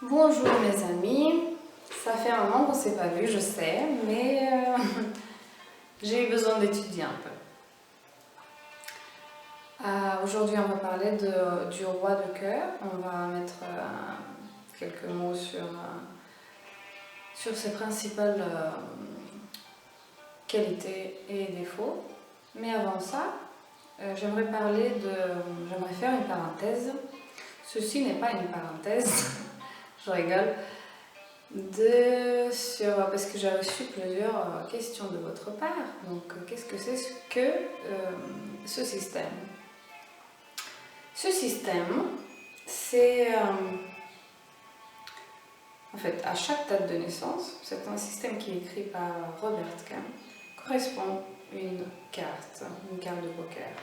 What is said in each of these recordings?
Bonjour mes amis, ça fait un moment qu'on ne s'est pas vu, je sais, mais j'ai eu besoin d'étudier un peu. Aujourd'hui on va parler du roi de cœur, on va mettre quelques mots sur ses principales qualités et défauts. Mais avant ça, j'aimerais faire une parenthèse. Ceci n'est pas une parenthèse, je rigole. Parce que j'ai reçu plusieurs questions de votre part. Donc, qu'est-ce que c'est que ce système? Ce système, c'est en fait à chaque date de naissance, c'est un système qui est écrit par Robert Kahn, correspond une carte de poker.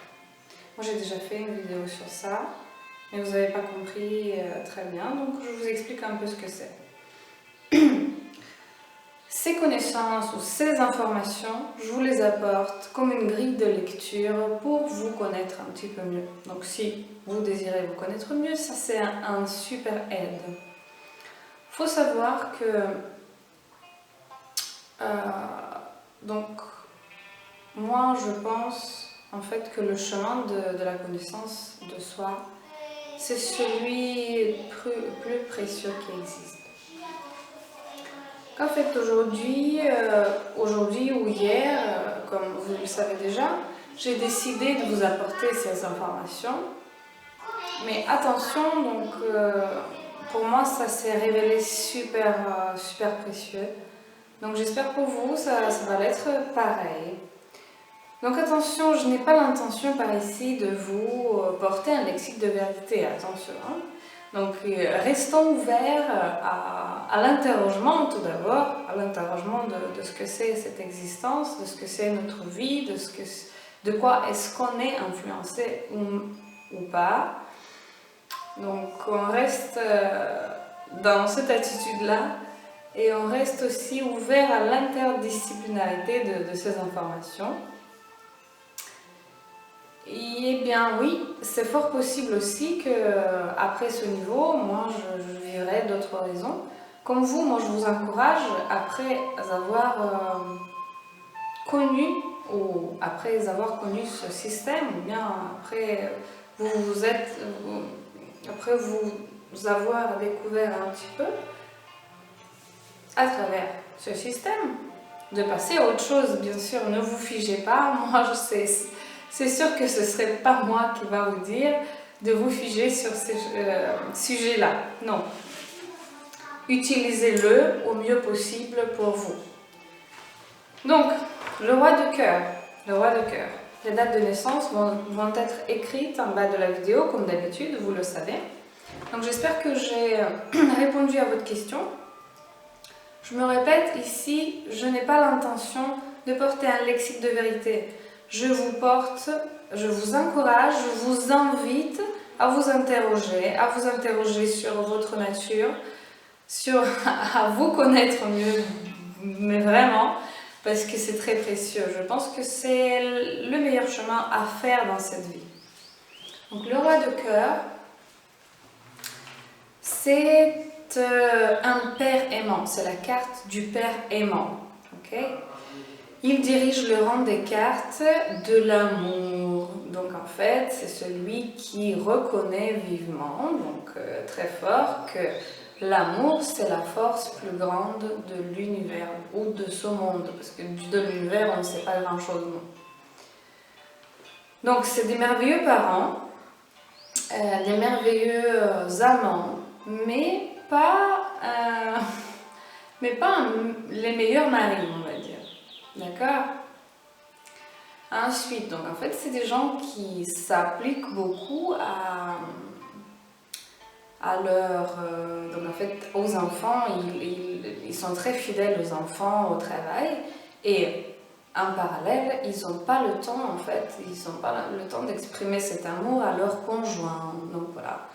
Moi, j'ai déjà fait une vidéo sur ça, mais vous n'avez pas compris très bien, donc je vous explique un peu ce que c'est. Ces connaissances ou ces informations, je vous les apporte comme une grille de lecture pour vous connaître un petit peu mieux. Donc si vous désirez vous connaître mieux, ça c'est un super aide. Il faut savoir que donc moi je pense en fait que le chemin de la connaissance de soi, c'est celui plus précieux qui existe. En fait, aujourd'hui ou hier, comme vous le savez déjà, j'ai décidé de vous apporter ces informations. Mais attention, donc, pour moi, ça s'est révélé super précieux. Donc j'espère pour vous, ça va l'être pareil. Donc attention, je n'ai pas l'intention par ici de vous porter un lexique de vérité, attention. Hein. Donc restons ouverts à l'interrogement tout d'abord, à l'interrogement de ce que c'est cette existence, de ce que c'est notre vie, de quoi est-ce qu'on est influencé ou pas. Donc on reste dans cette attitude-là et on reste aussi ouvert à l'interdisciplinarité de ces informations. Et bien oui, c'est fort possible aussi qu'après ce niveau, moi je vivrai d'autres horizons. Comme vous, moi je vous encourage, après avoir connu ce système, ou bien après vous avoir découvert un petit peu à travers ce système, de passer à autre chose, bien sûr, ne vous figez pas, moi je sais. C'est sûr que ce ne serait pas moi qui va vous dire de vous figer sur ces sujets-là. Non. Utilisez-le au mieux possible pour vous. Donc, le roi de cœur. Les dates de naissance vont être écrites en bas de la vidéo, comme d'habitude, vous le savez. Donc, j'espère que j'ai répondu à votre question. Je me répète, ici, je n'ai pas l'intention de porter un lexique de vérité. Je vous encourage, je vous invite à vous interroger sur votre nature, à vous connaître mieux, mais vraiment, parce que c'est très précieux. Je pense que c'est le meilleur chemin à faire dans cette vie. Donc le roi de cœur, c'est un père aimant, c'est la carte du père aimant. Okay? Il dirige le rang des cartes de l'amour. Donc en fait, c'est celui qui reconnaît vivement, donc très fort, que l'amour, c'est la force plus grande de l'univers ou de ce monde. Parce que de l'univers, on ne sait pas grand-chose. Donc c'est des merveilleux parents, des merveilleux amants, mais pas les meilleurs maris, on va dire. D'accord? Ensuite, donc en fait, c'est des gens qui s'appliquent beaucoup donc en fait, aux enfants. Ils sont très fidèles aux enfants, au travail, et en parallèle, ils n'ont pas le temps, en fait, d'exprimer cet amour à leur conjoint. Donc voilà,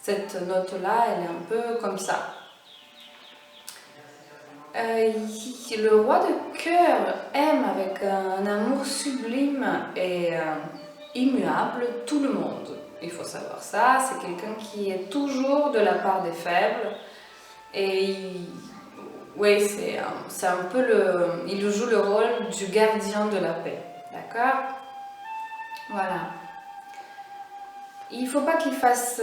cette note-là, elle est un peu comme ça. Le roi de cœur aime avec un amour sublime et immuable tout le monde. Il faut savoir ça, c'est quelqu'un qui est toujours de la part des faibles, Et oui, c'est un peu il joue le rôle du gardien de la paix. D'accord? Voilà. Il ne faut pas qu'il fasse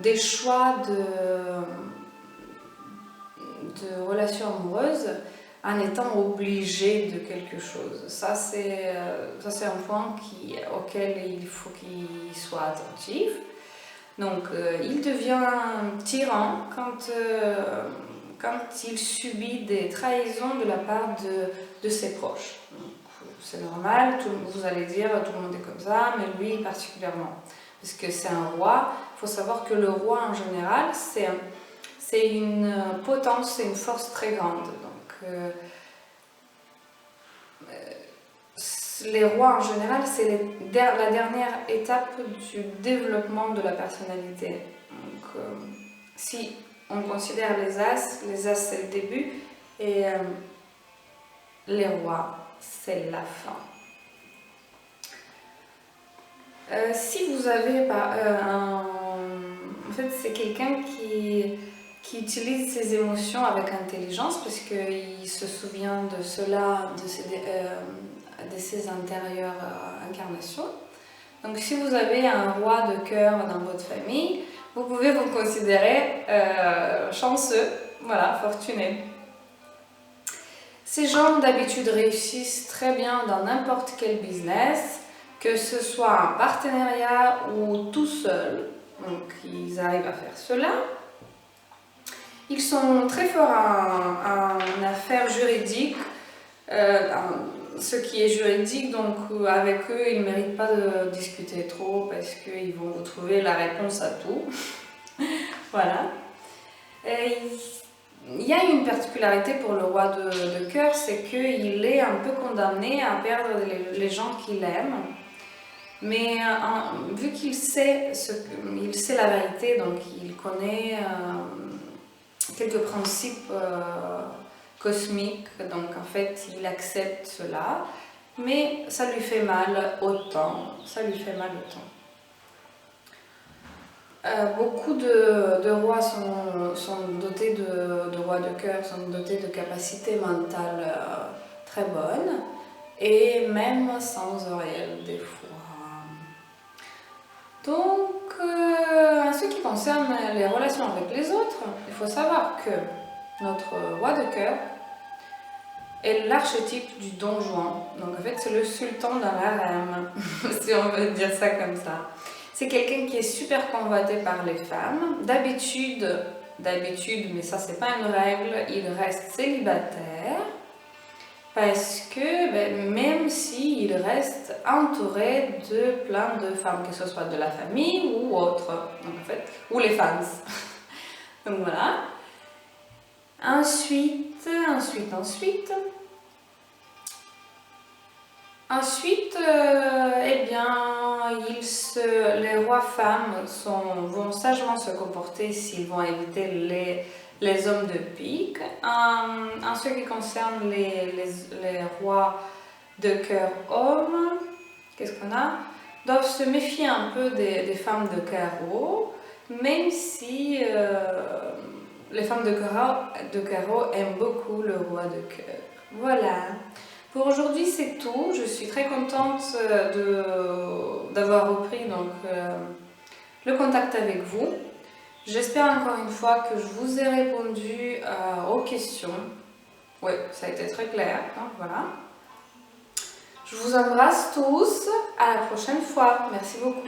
des choix de relations amoureuses en étant obligé de quelque chose. Ça, c'est un point auquel il faut qu'il soit attentif. Donc, il devient tyran quand il subit des trahisons de la part de ses proches. C'est normal, vous allez dire tout le monde est comme ça, mais lui particulièrement. Parce que c'est un roi, il faut savoir que le roi en général, c'est une potence, c'est une force très grande. Donc, les rois en général, c'est la dernière étape du développement de la personnalité. Donc, si on considère les as c'est le début et les rois, c'est la fin. Si vous avez en fait, c'est quelqu'un qui utilise ses émotions avec intelligence parce qu'il se souvient de cela, de ses antérieures incarnations. Donc si vous avez un roi de cœur dans votre famille, vous pouvez vous considérer chanceux, voilà, fortuné. Ces gens d'habitude réussissent très bien dans n'importe quel business, que ce soit un partenariat ou tout seul. Donc ils arrivent à faire cela. Ils sont très forts en affaires juridiques, ce qui est juridique, donc avec eux, ils ne méritent pas de discuter trop parce qu'ils vont vous trouver la réponse à tout. Voilà. Et il y a une particularité pour le roi de cœur, c'est qu'il est un peu condamné à perdre les gens qu'il aime. Mais vu qu'il sait, il sait la vérité, donc il connaît quelques principes cosmiques, donc en fait il accepte cela, mais ça lui fait mal autant, beaucoup de rois sont dotés de rois de cœur, sont dotés de capacités mentales très bonnes, et même sans réel défaut. Donc, en ce qui concerne les relations avec les autres, il faut savoir que notre roi de cœur est l'archétype du Don Juan. Donc, en fait, c'est le sultan d'un harem, si on veut dire ça comme ça. C'est quelqu'un qui est super convoité par les femmes. D'habitude, mais ça, c'est pas une règle, il reste célibataire. Parce que même s'il reste entouré de plein de femmes, que ce soit de la famille ou autre, donc en fait, ou les fans. Donc voilà. Ensuite, eh bien, les rois femmes vont sagement se comporter s'ils vont éviter les hommes de pique. En ce qui concerne les rois de cœur hommes, qu'est-ce qu'on a? Doivent se méfier un peu des femmes de carreau, même si les femmes de carreau aiment beaucoup le roi de cœur. Voilà. Pour aujourd'hui, c'est tout. Je suis très contente d'avoir repris donc, le contact avec vous. J'espère encore une fois que je vous ai répondu aux questions. Oui, ça a été très clair. Hein, voilà. Je vous embrasse tous. À la prochaine fois. Merci beaucoup.